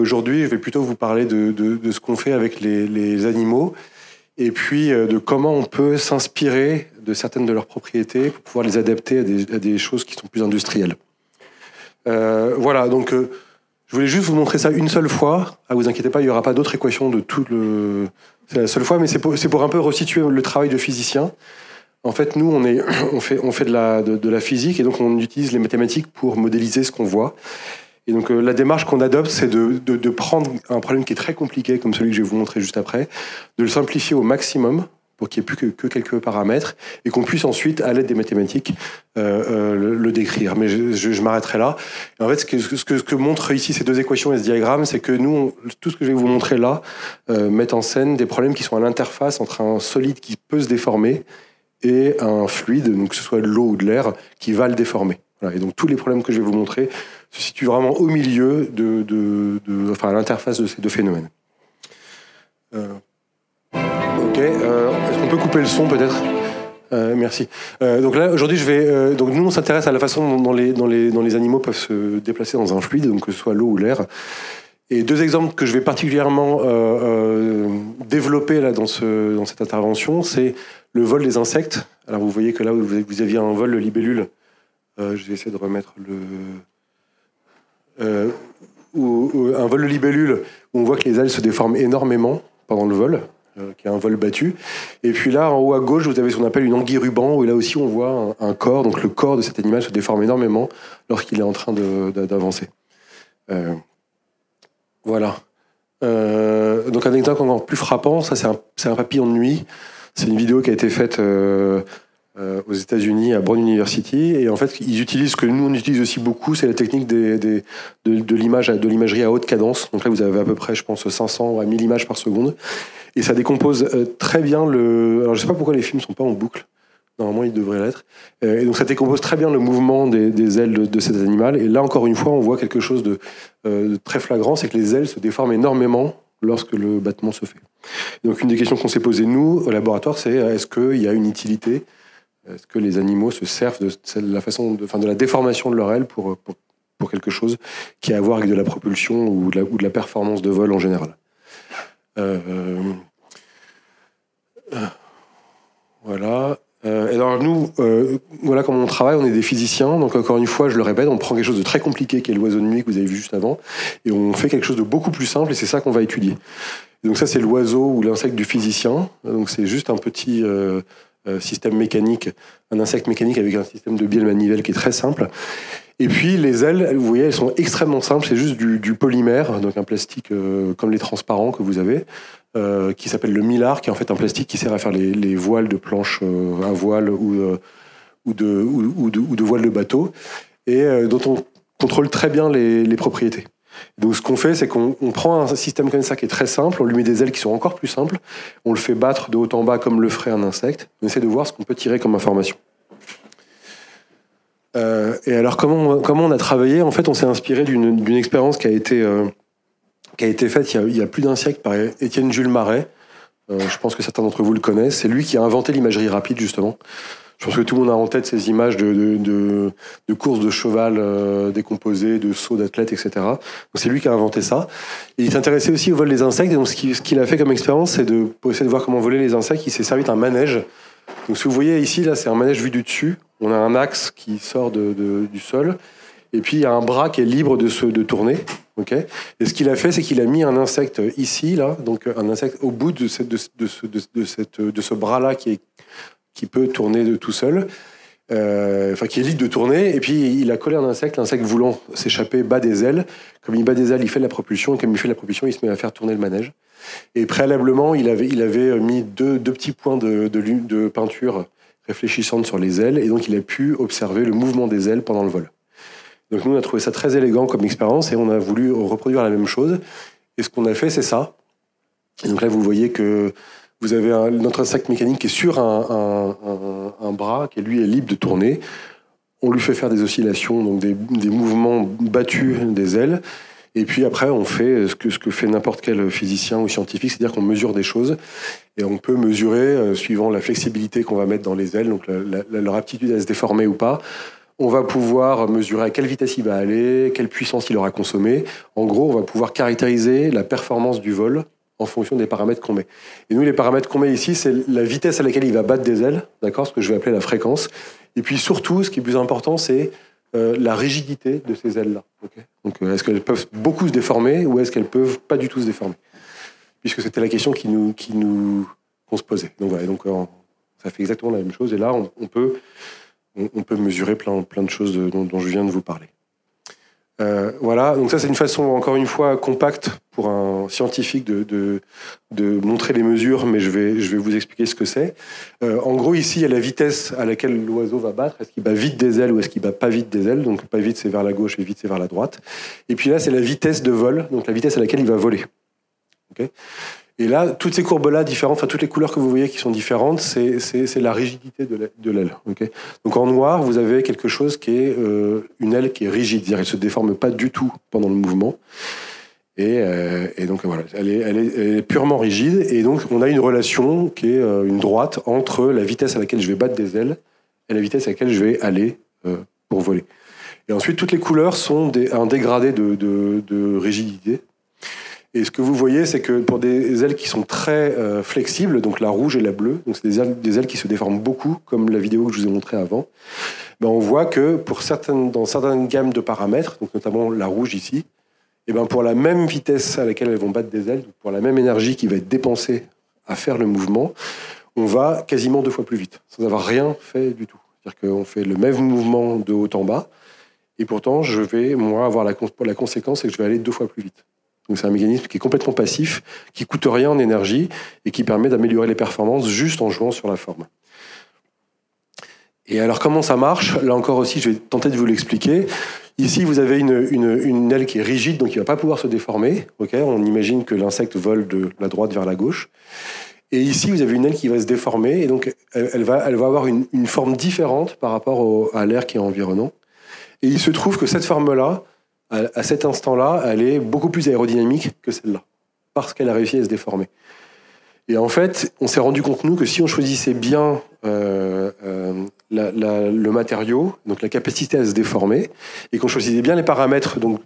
aujourd'hui, je vais plutôt vous parler de ce qu'on fait avec les animaux et puis de comment on peut s'inspirer de certaines de leurs propriétés pour pouvoir les adapter à des choses qui sont plus industrielles. Voilà, donc je voulais juste vous montrer ça une seule fois. Ah, vous inquiétez pas, il n'y aura pas d'autres équations de tout le... C'est la seule fois, mais c'est pour un peu resituer le travail de physicien. En fait, nous, on fait de la physique et donc on utilise les mathématiques pour modéliser ce qu'on voit. Et donc la démarche qu'on adopte, c'est de prendre un problème qui est très compliqué, comme celui que je vais vous montrer juste après, de le simplifier au maximum pour qu'il n'y ait plus que quelques paramètres et qu'on puisse ensuite, à l'aide des mathématiques, le décrire. Mais je m'arrêterai là. Et en fait, ce que montrent ici ces deux équations et ce diagramme, c'est que nous, tout ce que je vais vous montrer là, met en scène des problèmes qui sont à l'interface entre un solide qui peut se déformer et un fluide, donc que ce soit de l'eau ou de l'air, qui va le déformer. Voilà. Et donc tous les problèmes que je vais vous montrer se situent vraiment au milieu enfin à l'interface de ces deux phénomènes. Ok, est-ce qu'on peut couper le son peut-être ? Merci. Donc là, aujourd'hui, donc nous, on s'intéresse à la façon dont les animaux peuvent se déplacer dans un fluide, donc que ce soit l'eau ou l'air. Et deux exemples que je vais particulièrement développer là dans cette intervention, c'est le vol des insectes. Alors vous voyez que là, vous aviez un vol de libellule. Je vais essayer de remettre un vol de libellule où on voit que les ailes se déforment énormément pendant le vol, qui est un vol battu. Et puis là, en haut à gauche, vous avez ce qu'on appelle une anguille ruban, où là aussi on voit un corps. Donc le corps de cet animal se déforme énormément lorsqu'il est en train d'avancer. Voilà. Donc un exemple encore plus frappant, ça c'est un papillon de nuit. C'est une vidéo qui a été faite aux États-Unis à Brown University, et en fait ils utilisent ce que nous on utilise aussi beaucoup, c'est la technique de l'imagerie à haute cadence. Donc là vous avez à peu près, je pense, 500 à 1000 images par seconde, et ça décompose très bien alors je sais pas pourquoi les films sont pas en boucle. Normalement, il devrait l'être. Et donc, ça décompose très bien le mouvement des ailes de cet animal. Et là, encore une fois, on voit quelque chose de très flagrant, c'est que les ailes se déforment énormément lorsque le battement se fait. Donc, une des questions qu'on s'est posées, nous, au laboratoire, c'est est-ce qu'il y a une utilité ? Est-ce que les animaux se servent de la déformation de leur aile pour quelque chose qui a à voir avec de la propulsion ou de la performance de vol en général ? Voilà. Alors nous, voilà comment on travaille, on est des physiciens, donc encore une fois, je le répète, on prend quelque chose de très compliqué qui est l'oiseau de nuit que vous avez vu juste avant, et on fait quelque chose de beaucoup plus simple, et c'est ça qu'on va étudier. Et donc ça, c'est l'oiseau ou l'insecte du physicien, donc c'est juste un petit système mécanique, un insecte mécanique avec un système de bielle manivelle qui est très simple. Et puis les ailes, vous voyez, elles sont extrêmement simples, c'est juste du polymère, donc un plastique comme les transparents que vous avez, qui s'appelle le mylar, qui est en fait un plastique qui sert à faire les voiles de planche à voile ou de voiles de bateau, et dont on contrôle très bien les propriétés. Donc ce qu'on fait, c'est qu'on prend un système comme ça qui est très simple, on lui met des ailes qui sont encore plus simples, on le fait battre de haut en bas comme le ferait un insecte, on essaie de voir ce qu'on peut tirer comme information. Et alors comment on a travaillé ? En fait, on s'est inspiré d'une expérience qui a été faite il y a plus d'un siècle par Étienne Jules Marais. Je pense que certains d'entre vous le connaissent. C'est lui qui a inventé l'imagerie rapide, justement. Je pense que tout le monde a en tête ces images de courses de cheval décomposées, de sauts d'athlètes, etc. Donc c'est lui qui a inventé ça. Et il s'intéressait aussi au vol des insectes. Et donc ce qu'il a fait comme expérience, c'est pour essayer de voir comment voler les insectes, il s'est servi d'un manège. Donc ce que vous voyez ici, là, c'est un manège vu du dessus. On a un axe qui sort du sol. Et puis il y a un bras qui est libre de tourner. Okay. Et ce qu'il a fait, c'est qu'il a mis un insecte ici, là, donc un insecte au bout de ce bras-là qui peut tourner de tout seul, qui est libre de tourner, et puis il a collé un insecte, l'insecte voulant s'échapper bat des ailes. Comme il bat des ailes, il fait de la propulsion, et comme il fait de la propulsion, il se met à faire tourner le manège. Et préalablement, il avait mis deux petits points de peinture réfléchissante sur les ailes, et donc il a pu observer le mouvement des ailes pendant le vol. Donc nous, on a trouvé ça très élégant comme expérience, et on a voulu reproduire la même chose. Et ce qu'on a fait, c'est ça. Et donc là, vous voyez que vous avez notre insecte mécanique qui est sur un bras, qui lui est libre de tourner. On lui fait faire des oscillations, donc des mouvements battus des ailes. Et puis après, on fait ce que fait n'importe quel physicien ou scientifique, c'est-à-dire qu'on mesure des choses. Et on peut mesurer, suivant la flexibilité qu'on va mettre dans les ailes, donc leur aptitude à se déformer ou pas, On va pouvoir mesurer à quelle vitesse il va aller, quelle puissance il aura consommé. En gros, on va pouvoir caractériser la performance du vol en fonction des paramètres qu'on met. Et nous, les paramètres qu'on met ici, c'est la vitesse à laquelle il va battre des ailes, d'accord, ce que je vais appeler la fréquence. Et puis surtout, ce qui est plus important, c'est la rigidité de ces ailes-là. Okay, donc, est-ce qu'elles peuvent beaucoup se déformer ou est-ce qu'elles peuvent pas du tout se déformer? Puisque c'était la question qu'on se posait. Donc voilà, donc, ça fait exactement la même chose. Et là, on peut mesurer plein de choses dont je viens de vous parler. Voilà, donc ça c'est une façon, encore une fois, compacte pour un scientifique de montrer les mesures, mais je vais vous expliquer ce que c'est. En gros, ici, il y a la vitesse à laquelle l'oiseau va battre. Est-ce qu'il bat vite des ailes ou est-ce qu'il bat pas vite des ailes? Donc pas vite, c'est vers la gauche, et vite, c'est vers la droite. Et puis là, c'est la vitesse de vol, donc la vitesse à laquelle il va voler. Okay, et là, toutes ces courbes-là différentes, enfin toutes les couleurs que vous voyez qui sont différentes, c'est la rigidité de l'aile. Okay, donc en noir, vous avez quelque chose qui est une aile qui est rigide, c'est-à-dire elle ne se déforme pas du tout pendant le mouvement. Et donc voilà, elle est purement rigide. Et donc on a une relation qui est une droite entre la vitesse à laquelle je vais battre des ailes et la vitesse à laquelle je vais aller pour voler. Et ensuite, toutes les couleurs sont un dégradé de rigidité. Et ce que vous voyez, c'est que pour des ailes qui sont très flexibles, donc la rouge et la bleue, donc c'est des ailes qui se déforment beaucoup, comme la vidéo que je vous ai montrée avant, ben on voit que dans certaines gammes de paramètres, donc notamment la rouge ici, et ben pour la même vitesse à laquelle elles vont battre des ailes, pour la même énergie qui va être dépensée à faire le mouvement, on va quasiment 2 fois plus vite, sans avoir rien fait du tout. C'est-à-dire qu'on fait le même mouvement de haut en bas, et pourtant je vais, moi, avoir la conséquence, c'est que je vais aller 2 fois plus vite. Donc c'est un mécanisme qui est complètement passif, qui coûte rien en énergie et qui permet d'améliorer les performances juste en jouant sur la forme. Et alors comment ça marche? Là encore aussi, je vais tenter de vous l'expliquer. Ici, vous avez une aile qui est rigide, donc il ne va pas pouvoir se déformer. Okay, on imagine que l'insecte vole de la droite vers la gauche. Et ici, vous avez une aile qui va se déformer, et donc elle va avoir une forme différente par rapport à l'air qui est environnant. Et il se trouve que cette forme-là, à cet instant-là, elle est beaucoup plus aérodynamique que celle-là, parce qu'elle a réussi à se déformer. Et en fait, on s'est rendu compte, nous, que si on choisissait bien le matériau, donc la capacité à se déformer, et qu'on choisissait bien les paramètres, donc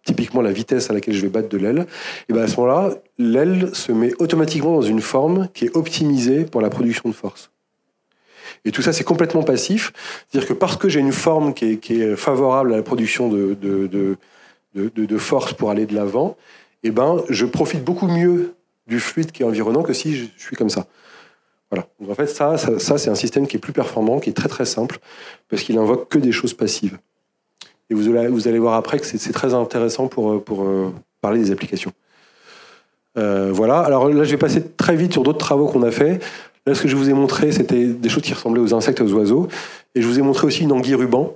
typiquement la vitesse à laquelle je vais battre de l'aile, et bien à ce moment-là, l'aile se met automatiquement dans une forme qui est optimisée pour la production de force. Et tout ça, c'est complètement passif. C'est-à-dire que parce que j'ai une forme qui est favorable à la production de force pour aller de l'avant, eh ben, je profite beaucoup mieux du fluide qui est environnant que si je suis comme ça. Voilà. Donc en fait, ça c'est un système qui est plus performant, qui est très très simple, parce qu'il invoque que des choses passives. Et vous allez voir après que c'est très intéressant pour parler des applications. Voilà. Alors là, je vais passer très vite sur d'autres travaux qu'on a fait. Là, ce que je vous ai montré, c'était des choses qui ressemblaient aux insectes et aux oiseaux. Et je vous ai montré aussi une anguille ruban.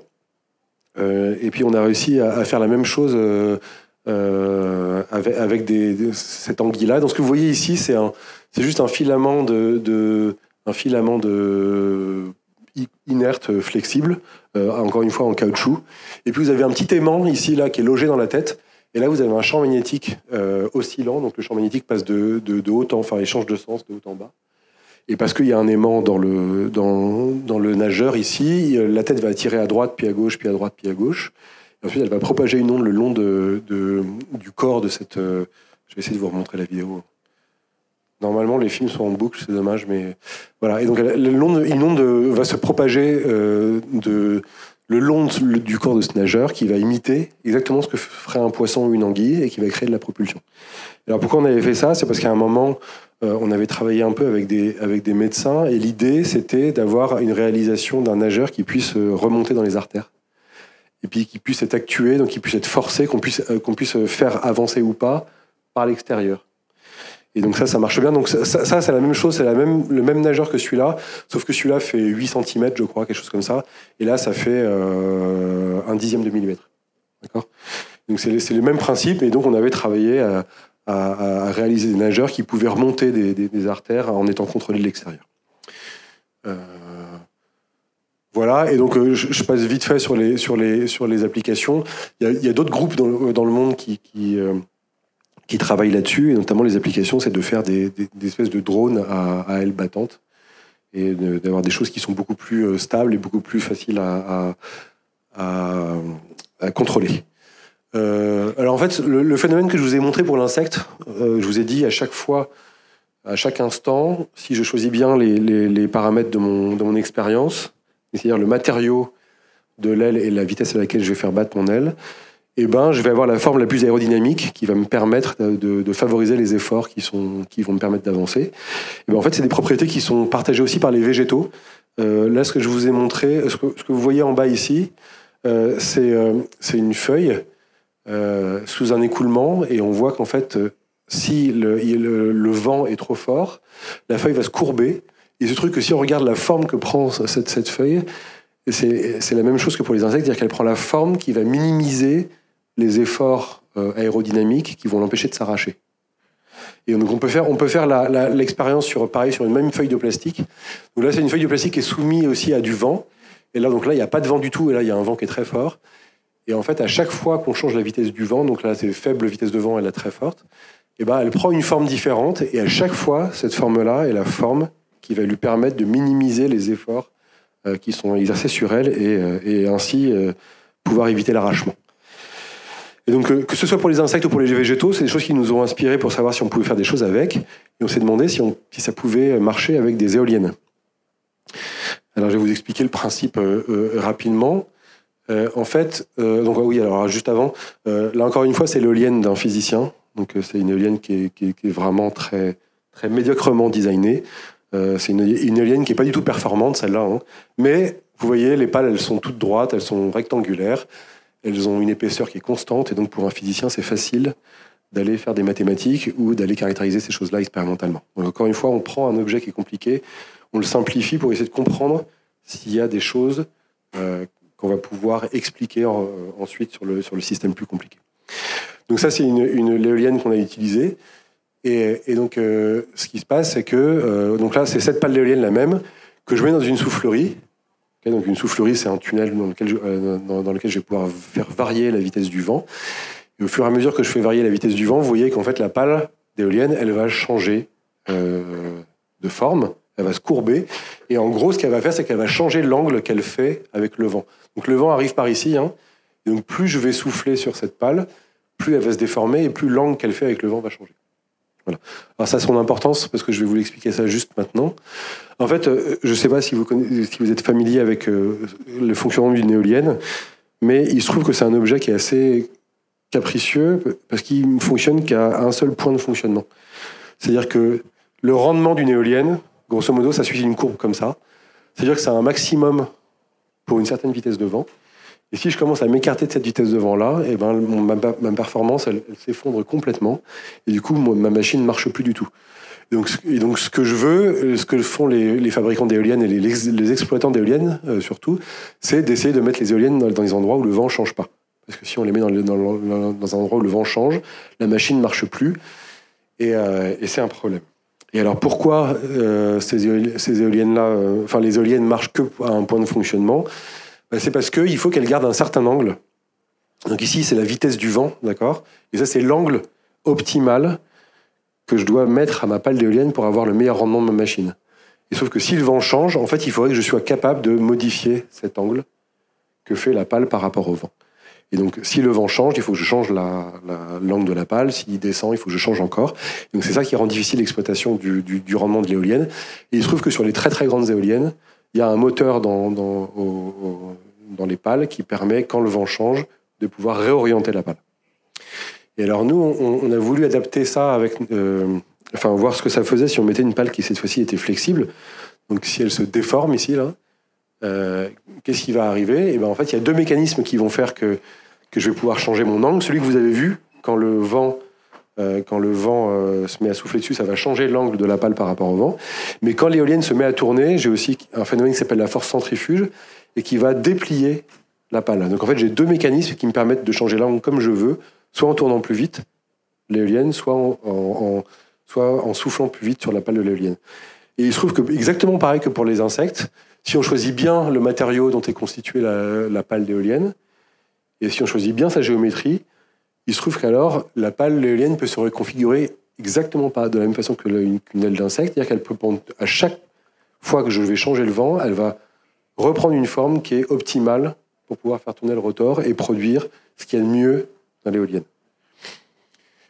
Et puis, on a réussi à faire la même chose avec cette anguille-là. Donc, ce que vous voyez ici, c'est juste un filament inerte, flexible, encore une fois en caoutchouc. Et puis, vous avez un petit aimant ici, là, qui est logé dans la tête. Et là, vous avez un champ magnétique oscillant. Donc, le champ magnétique passe de haut en, enfin, il change de sens de haut en bas. Et parce qu'il y a un aimant dans le nageur ici, la tête va attirer à droite, puis à gauche, puis à droite, puis à gauche. Et ensuite, elle va propager une onde le long du corps de cette... je vais essayer de vous remontrer la vidéo. Normalement, les films sont en boucle, c'est dommage, mais... Voilà. Et donc, une onde va se propager le long du corps de ce nageur qui va imiter exactement ce que ferait un poisson ou une anguille et qui va créer de la propulsion. Alors, pourquoi on avait fait ça? C'est parce qu'à un moment... on avait travaillé un peu avec des médecins et l'idée, c'était d'avoir une réalisation d'un nageur qui puisse remonter dans les artères et puis qui puisse être actué, donc qui puisse être forcé, qu'on puisse faire avancer ou pas par l'extérieur. Et donc ça marche bien. Donc ça c'est la même chose, c'est le même nageur que celui-là, sauf que celui-là fait 8 cm, je crois, quelque chose comme ça. Et là, ça fait 1/10 de millimètre. D'accord ? Donc c'est le même principe, et donc on avait travaillé à réaliser des nageurs qui pouvaient remonter des artères en étant contrôlés de l'extérieur. Voilà, et donc je passe vite fait sur les applications. Il y a d'autres groupes dans le monde qui travaillent là-dessus, et notamment les applications, c'est de faire des espèces de drones à ailes battantes, et d'avoir des choses qui sont beaucoup plus stables et beaucoup plus faciles à à contrôler. Alors en fait, le phénomène que je vous ai montré pour l'insecte, je vous ai dit à chaque fois, à chaque instant, si je choisis bien les paramètres de mon expérience, c'est-à-dire le matériau de l'aile et la vitesse à laquelle je vais faire battre mon aile, eh ben, je vais avoir la forme la plus aérodynamique qui va me permettre de favoriser les efforts qui vont me permettre d'avancer. Et ben, en fait, c'est des propriétés qui sont partagées aussi par les végétaux. Là, ce que je vous ai montré, ce que vous voyez en bas ici, c'est une feuille sous un écoulement, et on voit qu'en fait, si le vent est trop fort, la feuille va se courber. Il se trouve que si on regarde la forme que prend cette feuille, c'est la même chose que pour les insectes, c'est-à-dire qu'elle prend la forme qui va minimiser les efforts aérodynamiques qui vont l'empêcher de s'arracher. Et donc on peut faire l'expérience sur une même feuille de plastique. Donc là, c'est une feuille de plastique qui est soumise aussi à du vent. Et là, il n'y a pas de vent du tout, et là, il y a un vent qui est très fort. Et en fait, à chaque fois qu'on change la vitesse du vent, donc là, c'est faible vitesse de vent, elle est très forte, et ben, elle prend une forme différente, et à chaque fois, cette forme-là est la forme qui va lui permettre de minimiser les efforts qui sont exercés sur elle, et ainsi pouvoir éviter l'arrachement. Et donc, que ce soit pour les insectes ou pour les végétaux, c'est des choses qui nous ont inspirés pour savoir si on pouvait faire des choses avec. Et on s'est demandé si ça pouvait marcher avec des éoliennes. Alors, je vais vous expliquer le principe rapidement. En fait, donc oui, alors juste avant, là encore une fois, c'est l'éolienne d'un physicien. Donc, c'est une éolienne qui est vraiment très, très médiocrement designée. C'est une éolienne qui n'est pas du tout performante, celle-là. Hein. Mais, vous voyez, les pales, elles sont toutes droites, elles sont rectangulaires. Elles ont une épaisseur qui est constante, et donc pour un physicien, c'est facile d'aller faire des mathématiques ou d'aller caractériser ces choses-là expérimentalement. Donc, encore une fois, on prend un objet qui est compliqué, on le simplifie pour essayer de comprendre s'il y a des choses qu'on va pouvoir expliquer ensuite sur le système plus compliqué. Donc ça, c'est l'éolienne qu'on a utilisée. Et donc, ce qui se passe, c'est que donc là, c'est cette pale d'éolienne la même que je mets dans une soufflerie. Donc une soufflerie, c'est un tunnel dans lequel je vais pouvoir faire varier la vitesse du vent. Et au fur et à mesure que je fais varier la vitesse du vent, vous voyez qu'en fait la pale d'éolienne, elle va changer de forme, elle va se courber. Et en gros, ce qu'elle va faire, c'est qu'elle va changer l'angle qu'elle fait avec le vent. Donc le vent arrive par ici, hein, et donc plus je vais souffler sur cette pale, plus elle va se déformer et plus l'angle qu'elle fait avec le vent va changer. Voilà. Alors ça a son importance, parce que je vais vous l'expliquer ça juste maintenant. En fait, je ne sais pas si vous êtes familier avec le fonctionnement d'une éolienne, mais il se trouve que c'est un objet qui est assez capricieux, parce qu'il ne fonctionne qu'à un seul point de fonctionnement. C'est-à-dire que le rendement d'une éolienne, grosso modo, ça suit une courbe comme ça. C'est-à-dire que c'est un maximum pour une certaine vitesse de vent. Et si je commence à m'écarter de cette vitesse de vent-là, eh ben, ma performance, elle s'effondre complètement. Et du coup, ma machine ne marche plus du tout. Et donc, ce que je veux, ce que font les fabricants d'éoliennes et les exploitants d'éoliennes, surtout, c'est d'essayer de mettre les éoliennes dans les endroits où le vent ne change pas. Parce que si on les met dans un endroit où le vent change, la machine ne marche plus. Et c'est un problème. Et alors, pourquoi ces éoliennes-là, les éoliennes marchent que à un point de fonctionnement ? C'est parce qu'il faut qu'elle garde un certain angle. Donc ici, c'est la vitesse du vent, d'accord ? Et ça, c'est l'angle optimal que je dois mettre à ma pale d'éolienne pour avoir le meilleur rendement de ma machine. Et sauf que si le vent change, en fait, il faudrait que je sois capable de modifier cet angle que fait la pale par rapport au vent. Et donc, si le vent change, il faut que je change l'angle de la pale. S'il descend, il faut que je change encore. Et donc, c'est ça qui rend difficile l'exploitation du rendement de l'éolienne. Et il se trouve que sur les très, très grandes éoliennes, il y a un moteur dans les pales qui permet, quand le vent change, de pouvoir réorienter la pale. Et alors nous, on a voulu adapter ça voir ce que ça faisait si on mettait une pale qui cette fois-ci était flexible. Donc si elle se déforme ici, là, qu'est-ce qui va arriver ? Et ben, en fait, il y a deux mécanismes qui vont faire que je vais pouvoir changer mon angle. Celui que vous avez vu, quand le vent se met à souffler dessus, ça va changer l'angle de la pale par rapport au vent. Mais quand l'éolienne se met à tourner, j'ai aussi un phénomène qui s'appelle la force centrifuge et qui va déplier la pale. Donc en fait, j'ai deux mécanismes qui me permettent de changer l'angle comme je veux, soit en tournant plus vite l'éolienne, soit en soufflant plus vite sur la pale de l'éolienne. Et il se trouve que, exactement pareil que pour les insectes, si on choisit bien le matériau dont est constituée la pale d'éolienne, et si on choisit bien sa géométrie, il se trouve qu'alors, la pale d'éolienne peut se reconfigurer exactement pas de la même façon qu'une aile d'insecte, c'est-à-dire qu'elle peut prendre, à chaque fois que je vais changer le vent, elle va reprendre une forme qui est optimale pour pouvoir faire tourner le rotor et produire ce qu'il y a de mieux dans l'éolienne.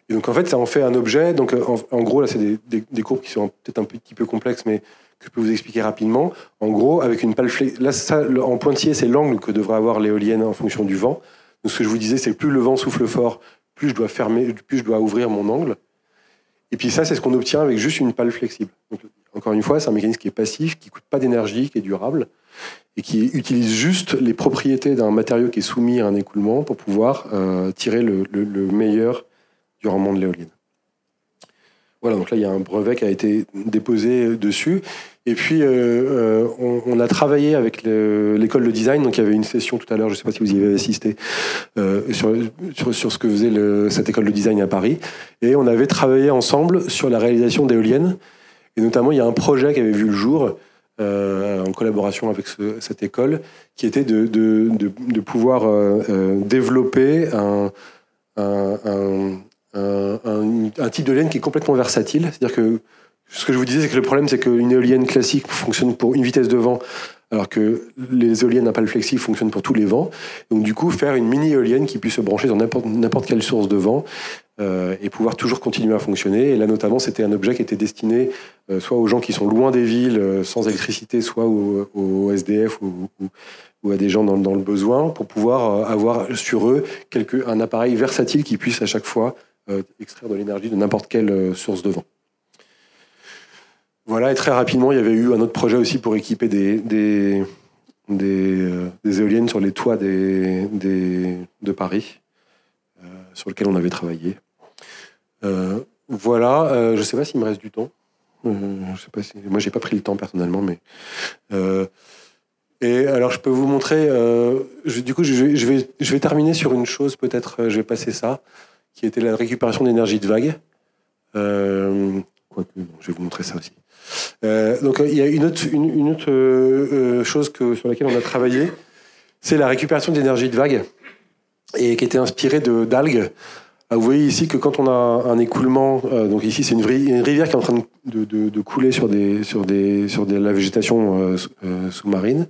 Et donc en fait, ça en fait un objet. Donc en gros, là, c'est des courbes qui sont peut-être un petit peu complexes, mais que je peux vous expliquer rapidement. En gros, avec une pale flexible, là, ça, en pointillé, c'est l'angle que devrait avoir l'éolienne en fonction du vent. Donc ce que je vous disais, c'est que plus le vent souffle fort, plus je dois fermer, plus je dois ouvrir mon angle. Et puis ça, c'est ce qu'on obtient avec juste une pale flexible. Donc, encore une fois, c'est un mécanisme qui est passif, qui ne coûte pas d'énergie, qui est durable, et qui utilise juste les propriétés d'un matériau qui est soumis à un écoulement pour pouvoir tirer le meilleur du rendement de l'éolienne. Voilà, donc là, il y a un brevet qui a été déposé dessus. Et puis, on a travaillé avec l'école de design. Donc, il y avait une session tout à l'heure, je ne sais pas si vous y avez assisté, sur ce que faisait cette école de design à Paris. Et on avait travaillé ensemble sur la réalisation d'éoliennes. Et notamment, il y a un projet qui avait vu le jour, en collaboration avec cette école, qui était de pouvoir développer un type d'éolienne qui est complètement versatile. C'est-à-dire que ce que je vous disais, c'est que le problème, c'est qu'une éolienne classique fonctionne pour une vitesse de vent, alors que les éoliennes à pale flexible fonctionnent pour tous les vents. Donc du coup, faire une mini-éolienne qui puisse se brancher dans n'importe quelle source de vent et pouvoir toujours continuer à fonctionner. Et là, notamment, c'était un objet qui était destiné soit aux gens qui sont loin des villes, sans électricité, soit aux SDF ou à des gens dans le besoin, pour pouvoir avoir sur eux un appareil versatile qui puisse à chaque fois extraire de l'énergie de n'importe quelle source de vent. Voilà, et très rapidement, il y avait eu un autre projet aussi pour équiper des éoliennes sur les toits de Paris, sur lequel on avait travaillé. Voilà, je ne sais pas s'il me reste du temps. Je sais pas moi, j'ai pas pris le temps personnellement, mais... Et alors, je peux vous montrer... du coup, je vais terminer sur une chose, peut-être, je vais passer ça, qui était la récupération d'énergie de vague. Quoique, bon, je vais vous montrer ça aussi. Donc il y a une autre chose sur laquelle on a travaillé, c'est la récupération d'énergie de vague, et qui était inspirée d'algues. Vous voyez ici que quand on a un écoulement, donc ici c'est une rivière qui est en train de couler sur la végétation sous-marine,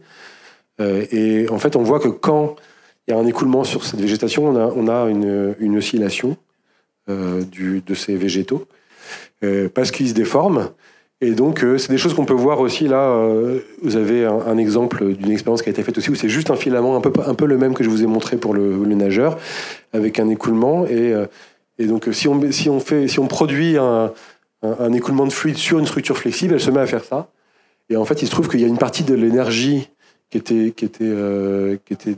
et en fait on voit que quand il y a un écoulement sur cette végétation, on a une oscillation de ces végétaux, parce qu'ils se déforment. Et donc, c'est des choses qu'on peut voir aussi là. Vous avez un exemple d'une expérience qui a été faite aussi, où c'est juste un filament un peu le même que je vous ai montré pour le nageur, avec un écoulement. Et donc, si on produit un écoulement de fluide sur une structure flexible, elle se met à faire ça. Et en fait, il se trouve qu'il y a une partie de l'énergie qui était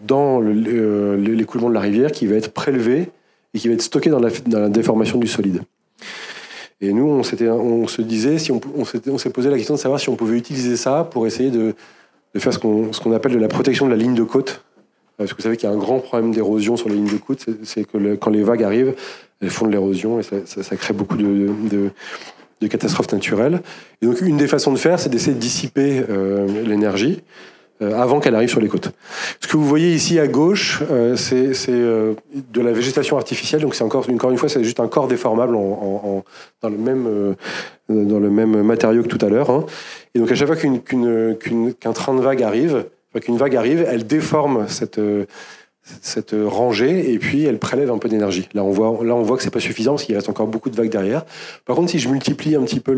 dans l'écoulement de la rivière qui va être prélevée et qui va être stockée dans la déformation du solide. Et nous, on se disait, on s'est posé la question de savoir si on pouvait utiliser ça pour essayer de faire ce qu'on appelle de la protection de la ligne de côte. Parce que vous savez qu'il y a un grand problème d'érosion sur les lignes de côte, c'est que quand les vagues arrivent, elles font de l'érosion et ça crée beaucoup de catastrophes naturelles. Et donc, une des façons de faire, c'est d'essayer de dissiper l'énergie avant qu'elle arrive sur les côtes. Ce que vous voyez ici à gauche, c'est de la végétation artificielle. Donc c'est encore une fois, c'est juste un corps déformable dans le même matériau que tout à l'heure. Hein. Et donc à chaque fois qu'un train de vague arrive, qu'une vague arrive, elle déforme cette rangée et puis elle prélève un peu d'énergie. Là on voit que c'est pas suffisant parce qu'il reste encore beaucoup de vagues derrière. Par contre, si je multiplie un petit peu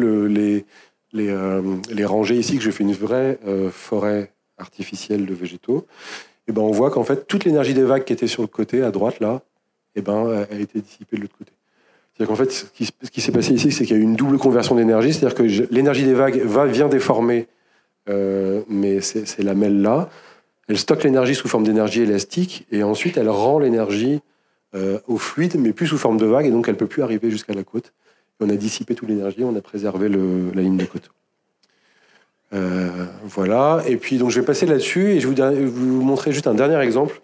les rangées ici, que je fais une vraie forêt artificielle de végétaux, et ben on voit qu'en fait toute l'énergie des vagues qui était sur le côté à droite là, et ben a été dissipée de l'autre côté. C'est-à-dire qu'en fait ce qui s'est passé ici, c'est qu'il y a eu une double conversion d'énergie, c'est-à-dire que l'énergie des vagues vient déformer mais ces lamelles là, elle stocke l'énergie sous forme d'énergie élastique et ensuite elle rend l'énergie au fluide, mais plus sous forme de vague, et donc elle peut plus arriver jusqu'à la côte. Et on a dissipé toute l'énergie, on a préservé la ligne de côte. Voilà, et puis donc je vais passer là-dessus et je vais vous montrer juste un dernier exemple,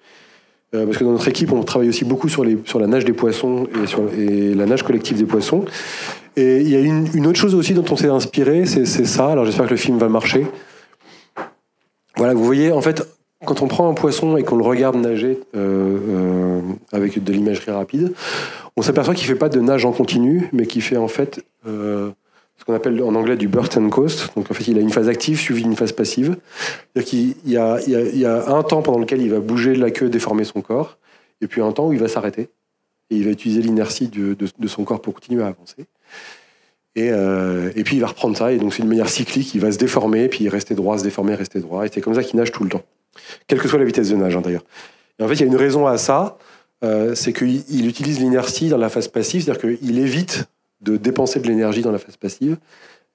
parce que dans notre équipe on travaille aussi beaucoup sur la nage des poissons et la nage collective des poissons, et il y a une autre chose aussi dont on s'est inspiré, c'est ça. Alors j'espère que le film va marcher. Voilà, vous voyez, en fait quand on prend un poisson et qu'on le regarde nager avec de l'imagerie rapide, on s'aperçoit qu'il ne fait pas de nage en continu, mais qu'il fait en fait ce qu'on appelle en anglais du burst and coast. Donc en fait, il a une phase active suivie d'une phase passive. C'est-à-dire qu'il y a un temps pendant lequel il va bouger la queue, déformer son corps, et puis un temps où il va s'arrêter. Et il va utiliser l'inertie de son corps pour continuer à avancer. Et puis il va reprendre ça, et donc c'est une manière cyclique, il va se déformer, puis rester droit, se déformer, rester droit, et c'est comme ça qu'il nage tout le temps. Quelle que soit la vitesse de nage, d'ailleurs. Et en fait, il y a une raison à ça, c'est qu'il utilise l'inertie dans la phase passive, c'est-à-dire qu'il évite de dépenser de l'énergie dans la phase passive,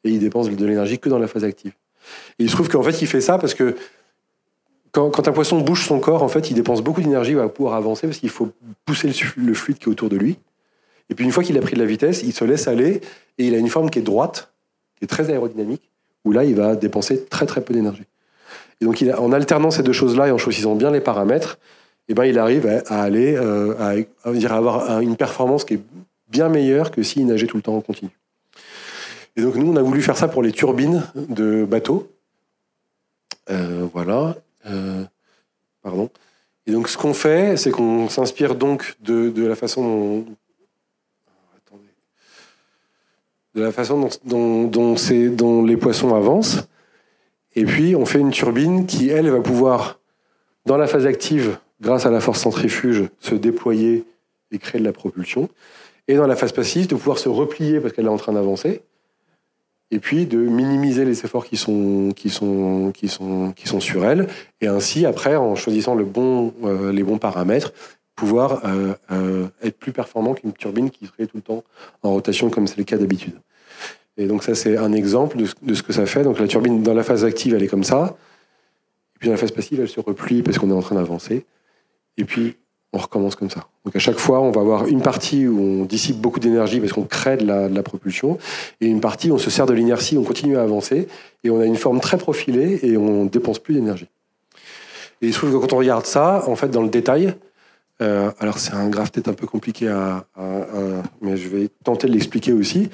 et il dépense de l'énergie que dans la phase active. Et il se trouve qu'en fait, il fait ça parce que quand un poisson bouge son corps, en fait, il dépense beaucoup d'énergie pour pouvoir avancer, parce qu'il faut pousser le fluide qui est autour de lui. Et puis une fois qu'il a pris de la vitesse, il se laisse aller, et il a une forme qui est droite, qui est très aérodynamique, où là, il va dépenser très très peu d'énergie. Et donc, en alternant ces deux choses-là et en choisissant bien les paramètres, eh ben, il arrive à aller à avoir une performance qui est bien meilleure que s'il nageait tout le temps en continu. Et donc, nous, on a voulu faire ça pour les turbines de bateaux. Voilà. Pardon. Et donc, ce qu'on fait, c'est qu'on s'inspire donc de la façon dont les poissons avancent. Et puis, on fait une turbine qui, elle, va pouvoir, dans la phase active, grâce à la force centrifuge, se déployer et créer de la propulsion. Et dans la phase passive, de pouvoir se replier parce qu'elle est en train d'avancer. Et puis, de minimiser les efforts qui sont sur elle. Et ainsi, après, en choisissant les bons paramètres, pouvoir être plus performant qu'une turbine qui serait tout le temps en rotation, comme c'est le cas d'habitude. Et donc ça, c'est un exemple de ce que ça fait. Donc la turbine, dans la phase active, elle est comme ça. Et puis dans la phase passive, elle se replie parce qu'on est en train d'avancer. Et puis, on recommence comme ça. Donc à chaque fois, on va avoir une partie où on dissipe beaucoup d'énergie parce qu'on crée de la propulsion, et une partie où on se sert de l'inertie, on continue à avancer, et on a une forme très profilée, et on ne dépense plus d'énergie. Et il se trouve que quand on regarde ça, en fait, dans le détail, alors c'est un graphe peut-être un peu compliqué mais je vais tenter de l'expliquer aussi.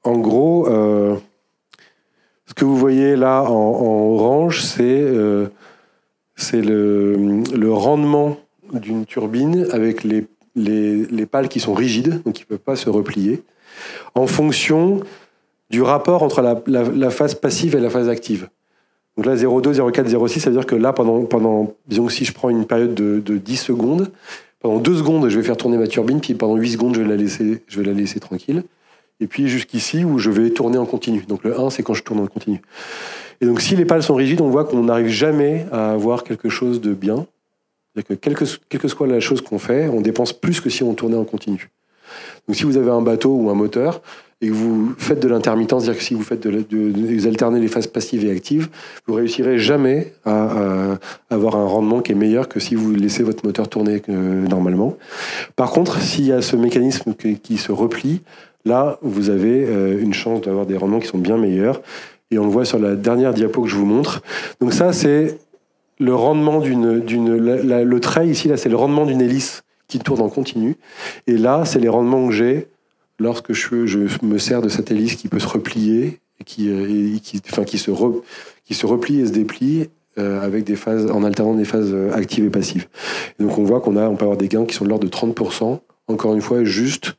En gros, ce que vous voyez là en orange, c'est le rendement d'une turbine avec les pales qui sont rigides, donc qui ne peuvent pas se replier, en fonction du rapport entre la phase passive et la phase active. Donc là, 0,2, 0,4, 0,6, ça veut dire que là, disons que si je prends une période de 10 secondes, pendant 2 secondes, je vais faire tourner ma turbine, puis pendant 8 secondes, je vais la laisser tranquille. Et puis jusqu'ici, où je vais tourner en continu. Donc le 1, c'est quand je tourne en continu. Et donc si les pales sont rigides, on voit qu'on n'arrive jamais à avoir quelque chose de bien. C'est-à-dire que quelle que soit la chose qu'on fait, on dépense plus que si on tournait en continu. Donc si vous avez un bateau ou un moteur, et que vous faites de l'intermittence, c'est-à-dire que si vous faites vous alternez les phases passives et actives, vous réussirez jamais à avoir un rendement qui est meilleur que si vous laissez votre moteur tourner normalement. Par contre, s'il y a ce mécanisme qui se replie, là, vous avez une chance d'avoir des rendements qui sont bien meilleurs. Et on le voit sur la dernière diapo que je vous montre. Donc ça, c'est le rendement le trait ici, là, c'est le rendement d'une hélice qui tourne en continu. Et là, c'est les rendements que j'ai lorsque je me sers de cette hélice qui peut se replier, et qui se replie et se déplie avec des phases, en alternant des phases actives et passives. Et donc on voit on peut avoir des gains qui sont de l'ordre de 30%, encore une fois, juste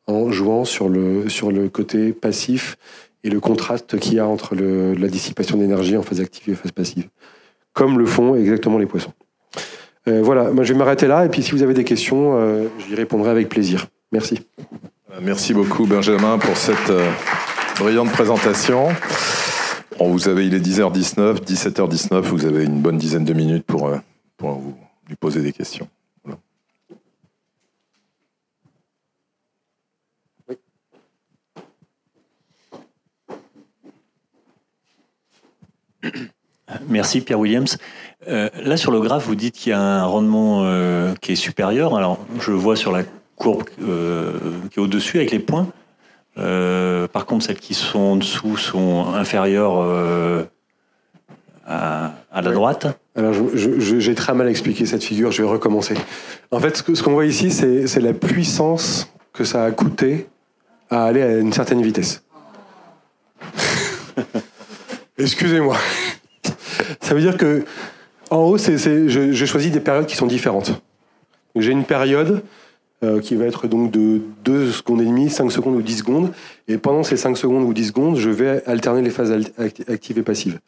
en jouant sur le côté passif et le contraste qu'il y a entre la dissipation d'énergie en phase active et phase passive. Comme le font exactement les poissons. Voilà, moi je vais m'arrêter là, et puis si vous avez des questions, j'y répondrai avec plaisir. Merci. Merci beaucoup Benjamin pour cette brillante présentation. Il est 10h19, 17h19, vous avez une bonne dizaine de minutes pour lui poser des questions. Voilà. Oui. Merci Pierre Williams. Là sur le graphe, vous dites qu'il y a un rendement qui est supérieur. Alors je vois sur la courbe qui est au-dessus avec les points. Par contre, celles qui sont en dessous sont inférieures à la droite. Alors j'ai très mal expliqué cette figure, je vais recommencer. En fait, ce qu'on voit ici, c'est la puissance que ça a coûté à aller à une certaine vitesse. Excusez-moi. Ça veut dire que en haut, j'ai choisi des périodes qui sont différentes. J'ai une période qui va être donc de 2 secondes et demie, 5 secondes ou 10 secondes. Et pendant ces 5 secondes ou 10 secondes, je vais alterner les phases actives et passives.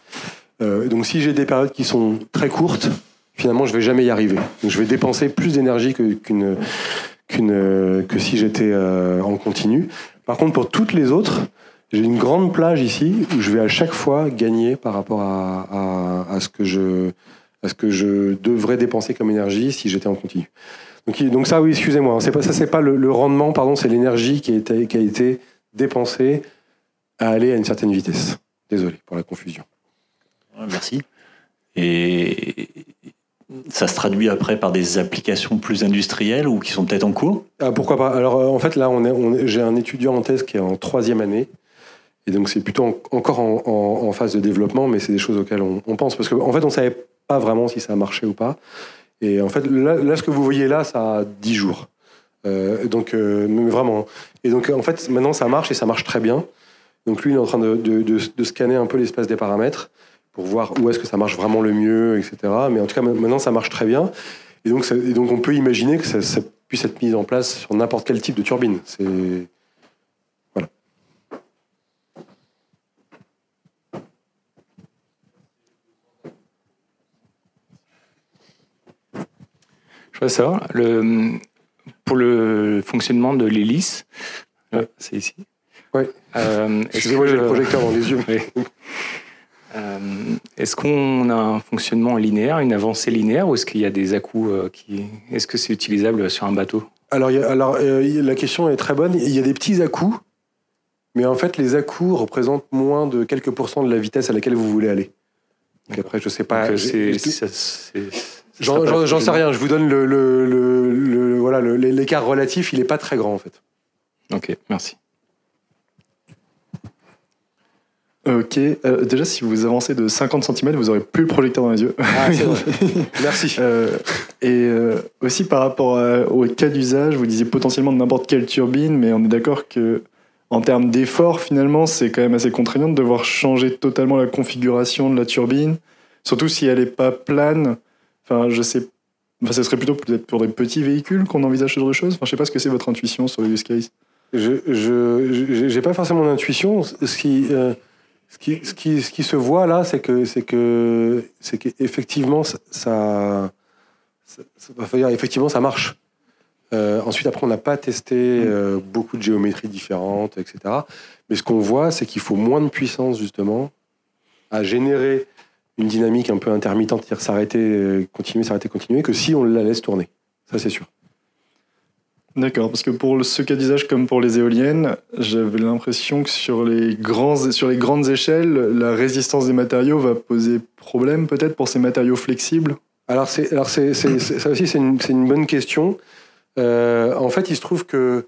Donc si j'ai des périodes qui sont très courtes, finalement, je vais jamais y arriver. Donc je vais dépenser plus d'énergie que si j'étais en continu. Par contre, pour toutes les autres, j'ai une grande plage ici où je vais à chaque fois gagner par rapport à ce que je devrais dépenser comme énergie si j'étais en continu. Donc ça, oui, excusez-moi, c'est pas le rendement, pardon, c'est l'énergie qui a été dépensée à aller à une certaine vitesse. Désolé pour la confusion. Merci. Et ça se traduit après par des applications plus industrielles ou qui sont peut-être en cours? Pourquoi pas? Alors en fait là, j'ai un étudiant en thèse qui est en 3e année. Et donc c'est plutôt encore en phase de développement, mais c'est des choses auxquelles on pense. Parce qu'en fait, on ne savait pas vraiment si ça a marché ou pas. Et en fait, là, ce que vous voyez là, ça a 10 jours. Mais vraiment. Et donc, en fait, maintenant, ça marche et ça marche très bien. Donc, lui, il est en train de scanner un peu l'espace des paramètres pour voir où est-ce que ça marche vraiment le mieux, etc. Mais en tout cas, maintenant, ça marche très bien. Et donc on peut imaginer que ça puisse être mis en place sur n'importe quel type de turbine. Voilà. Je voudrais savoir, pour le fonctionnement de l'hélice, c'est ici. Oui. Excusez-moi, j'ai le projecteur dans les yeux. Oui. Est-ce qu'on a un fonctionnement linéaire, une avancée linéaire, ou est-ce qu'il y a des à-coups Est-ce que c'est utilisable sur un bateau? Alors, la question est très bonne. Il y a des petits à-coups, mais en fait, les à-coups représentent moins de quelques pourcents de la vitesse à laquelle vous voulez aller. Donc après, je sais pas. J'en sais rien. Je vous donne l'écart relatif. Il n'est pas très grand en fait. Ok, merci. Ok, déjà si vous avancez de 50 cm, vous aurez plus le projecteur dans les yeux. Ah, c'est vrai. Merci. Aussi par rapport au cas d'usage, vous disiez potentiellement de n'importe quelle turbine, mais on est d'accord que en termes d'effort, finalement, c'est quand même assez contraignant de devoir changer totalement la configuration de la turbine, surtout si elle n'est pas plane. Enfin, ça serait plutôt peut-être pour des petits véhicules qu'on envisage ce genre de choses. Enfin, je sais pas ce que c'est votre intuition sur le use case. Je n'ai pas forcément d'intuition. Ce qui se voit là, c'est qu'effectivement, effectivement, ça marche. Ensuite, après, on n'a pas testé beaucoup de géométries différentes, etc. Mais ce qu'on voit, c'est qu'il faut moins de puissance, justement, à générer une dynamique un peu intermittente, c'est-à-dire s'arrêter, continuer, que si on la laisse tourner. Ça, c'est sûr. D'accord, parce que pour ce cas d'usage comme pour les éoliennes, j'avais l'impression que sur les grandes échelles, la résistance des matériaux va poser problème peut-être pour ces matériaux flexibles. Alors ça aussi, c'est une bonne question. En fait, il se trouve que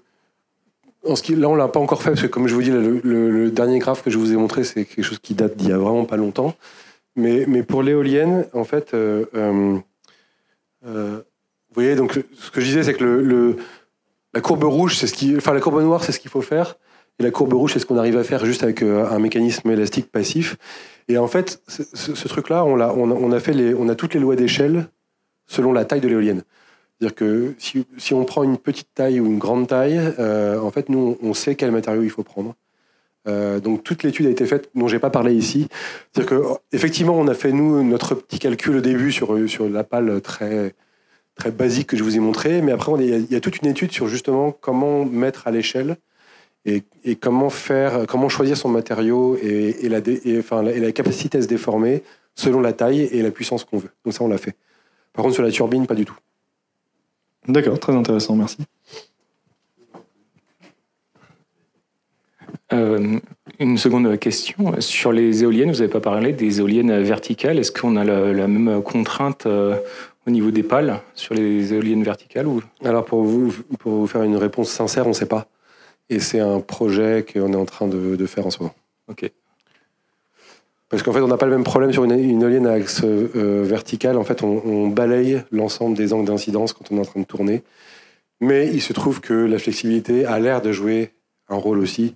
là, on l'a pas encore fait parce que, comme je vous dis, le dernier graphe que je vous ai montré, c'est quelque chose qui date d'il y a vraiment pas longtemps. Mais pour l'éolienne, en fait, vous voyez, donc ce que je disais, c'est que la courbe rouge, la courbe noire, c'est ce qu'il faut faire. Et la courbe rouge, c'est ce qu'on arrive à faire juste avec un mécanisme élastique passif. Et en fait, ce truc-là, on a toutes les lois d'échelle selon la taille de l'éolienne. C'est-à-dire que si on prend une petite taille ou une grande taille, en fait, nous, on sait quel matériau il faut prendre. Donc toute l'étude a été faite, dont j'ai pas parlé ici. C'est-à-dire que effectivement, on a fait notre petit calcul au début sur la pale très très basique que je vous ai montré, mais après il y a toute une étude sur justement comment mettre à l'échelle et comment choisir son matériau et la capacité à se déformer selon la taille et la puissance qu'on veut. Donc ça, on l'a fait. Par contre, sur la turbine, pas du tout. D'accord, très intéressant, merci. Une seconde question. Sur les éoliennes, vous n'avez pas parlé des éoliennes verticales. Est-ce qu'on a la même contrainte au niveau des pales sur les éoliennes verticales Alors pour vous faire une réponse sincère, on ne sait pas. Et c'est un projet qu'on est en train de faire en ce moment. Ok. Parce qu'en fait, on n'a pas le même problème sur une éolienne à axe vertical. En fait, on balaye l'ensemble des angles d'incidence quand on est en train de tourner. Mais il se trouve que la flexibilité a l'air de jouer un rôle aussi,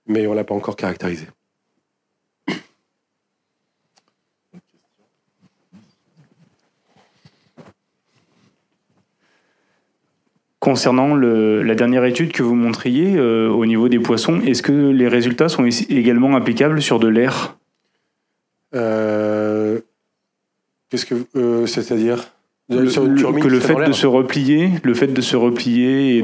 mais on ne l'a pas encore caractérisé. concernant la dernière étude que vous montriez au niveau des poissons, est-ce que les résultats sont également applicables sur de l'air? Qu'est-ce que c'est-à-dire que le fait de se replier, et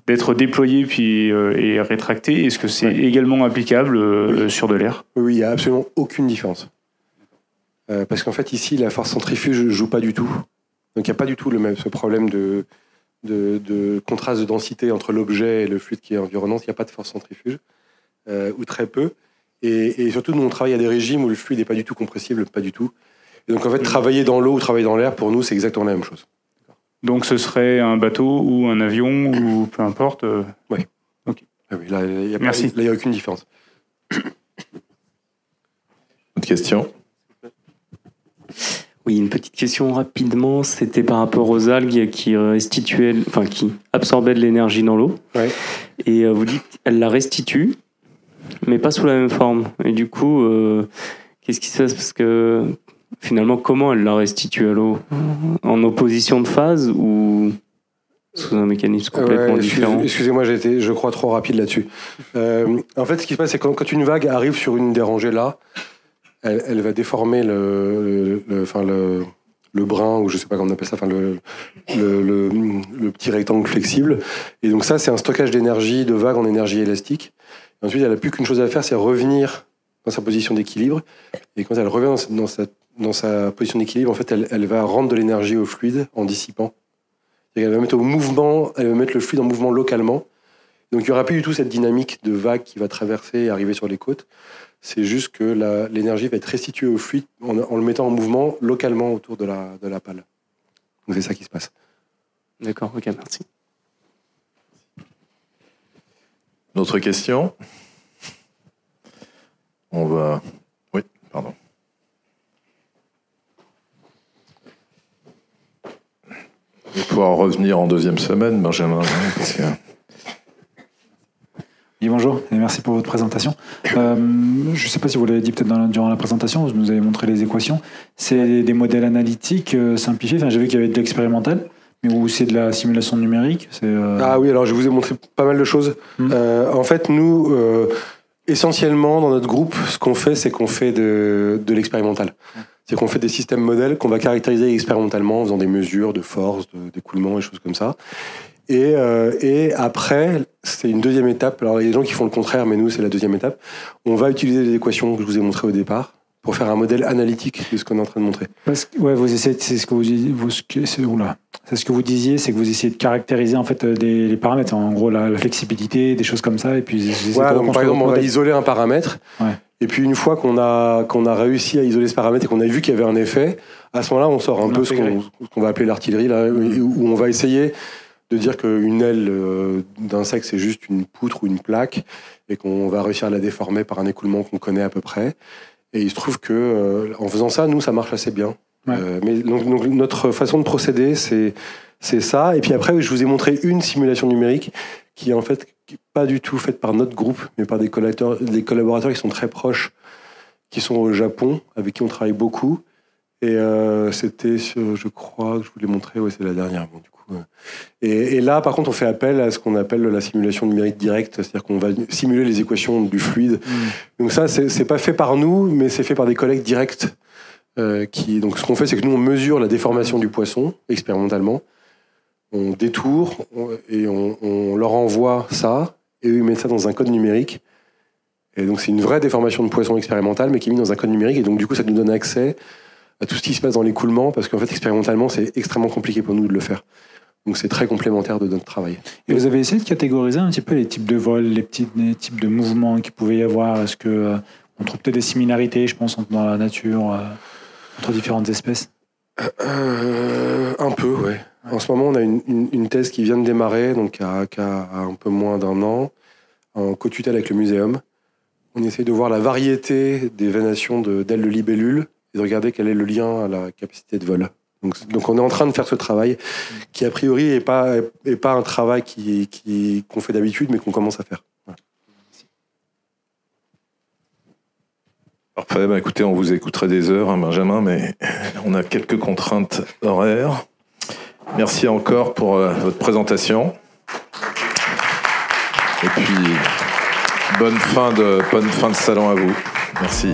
d'être déployé puis et rétracté, est-ce que c'est également applicable sur de l'air? Oui, il n'y a absolument aucune différence. Parce qu'en fait, ici, la force centrifuge ne joue pas du tout. Donc, il n'y a pas du tout ce problème de contraste de densité entre l'objet et le fluide qui est environnant. Il n'y a pas de force centrifuge, ou très peu. Et surtout, nous, on travaille à des régimes où le fluide n'est pas du tout compressible, pas du tout. Et donc, en fait, travailler dans l'eau ou travailler dans l'air, pour nous, c'est exactement la même chose. Donc, ce serait un bateau ou un avion ou peu importe Oui. Ok. Ah oui, là, il Merci. n'y a aucune différence. Autre question? Oui, une petite question rapidement. C'était par rapport aux algues qui absorbaient de l'énergie dans l'eau. Ouais. Et vous dites qu'elles la restituent, mais pas sous la même forme. Et du coup, qu'est-ce qui se passe? Parce que finalement, comment elle la restitue à l'eau? En opposition de phase ou sous un mécanisme complètement différent? Excusez-moi, j'ai été, je crois, trop rapide là-dessus. En fait, ce qui se passe, c'est quand une vague arrive sur une dérangée là, elle va déformer le brin, ou je sais pas comment on appelle ça, le petit rectangle flexible. Et donc ça, c'est un stockage d'énergie, de vague en énergie élastique. Et ensuite, elle n'a plus qu'une chose à faire, c'est revenir dans sa position d'équilibre. Et quand elle revient dans sa position d'équilibre, en fait, elle va rendre de l'énergie au fluide en dissipant. Elle va mettre le fluide en mouvement localement. Donc il n'y aura plus du tout cette dynamique de vague qui va traverser et arriver sur les côtes. C'est juste que l'énergie va être restituée au fluide en le mettant en mouvement localement autour de la pale. Donc c'est ça qui se passe. D'accord, ok, merci. D'autres questions? On va... Oui, pardon. On va pouvoir revenir en deuxième semaine, Benjamin, parce que... Oui, bonjour et merci pour votre présentation. Je ne sais pas si vous l'avez dit peut-être durant la présentation, vous nous avez montré les équations. C'est des modèles analytiques simplifiés. Enfin, j'ai vu qu'il y avait de l'expérimental, mais où c'est de la simulation numérique. Ah oui, alors je vous ai montré pas mal de choses. En fait, nous, essentiellement, dans notre groupe, ce qu'on fait, c'est qu'on fait de l'expérimental. C'est qu'on fait des systèmes modèles qu'on va caractériser expérimentalement en faisant des mesures de force, d'écoulement et choses comme ça. Et après, c'est une deuxième étape. Alors, il y a des gens qui font le contraire, mais nous, c'est la deuxième étape. On va utiliser les équations que je vous ai montrées au départ pour faire un modèle analytique de ce qu'on est en train de montrer. Ouais, vous essayez, c'est ce que c'est ce que vous disiez, c'est que vous essayez de caractériser en fait les paramètres, en gros la flexibilité, des choses comme ça, et puis donc, par exemple, on va isoler un paramètre. Ouais. Et puis une fois qu'on a réussi à isoler ce paramètre et qu'on a vu qu'il y avait un effet, à ce moment-là, on sort un peu ce qu'on va appeler l'artillerie, là, où on va essayer de dire qu'une aile d'insecte, c'est juste une poutre ou une plaque, et qu'on va réussir à la déformer par un écoulement qu'on connaît à peu près. Et il se trouve que en faisant ça, nous, ça marche assez bien. Ouais. Mais donc notre façon de procéder, c'est ça. Et puis après, je vous ai montré une simulation numérique qui est en fait pas du tout faite par notre groupe, mais par des collaborateurs qui sont très proches, qui sont au Japon, avec qui on travaille beaucoup. Et c'était, je crois que je vous l'ai montré, ouais, c'est la dernière. Bon, du coup, et là, par contre, on fait appel à ce qu'on appelle la simulation numérique directe, c'est-à-dire qu'on va simuler les équations du fluide. Donc ça, c'est pas fait par nous, mais c'est fait par des collègues directs. Donc ce qu'on fait, c'est que nous, on mesure la déformation du poisson expérimentalement. On détourne et on leur envoie ça, et eux, ils mettent ça dans un code numérique. Et donc c'est une vraie déformation de poisson expérimentale, mais qui est mise dans un code numérique. Et donc du coup, ça nous donne accès à tout ce qui se passe dans l'écoulement, parce qu'en fait, expérimentalement, c'est extrêmement compliqué pour nous de le faire. Donc c'est très complémentaire de notre travail. Et vous avez essayé de catégoriser un petit peu les types de vols, les types de mouvements qu'il pouvait y avoir? Est-ce que on trouve peut-être des similarités, je pense, dans la nature, entre différentes espèces? Un peu, ouais. En ce moment, on a une thèse qui vient de démarrer, donc qui a un peu moins d'un an, en co-tutelle avec le muséum. On essaie de voir la variété des vénations d'ailes de libellules et de regarder quel est le lien à la capacité de vol. Donc on est en train de faire ce travail qui, a priori, n'est pas un travail qu'on fait d'habitude, mais qu'on commence à faire. Voilà. Parfait, écoutez, on vous écouterait des heures, hein, Benjamin, mais on a quelques contraintes horaires. Merci encore pour votre présentation. Et puis, bonne fin de salon à vous. Merci.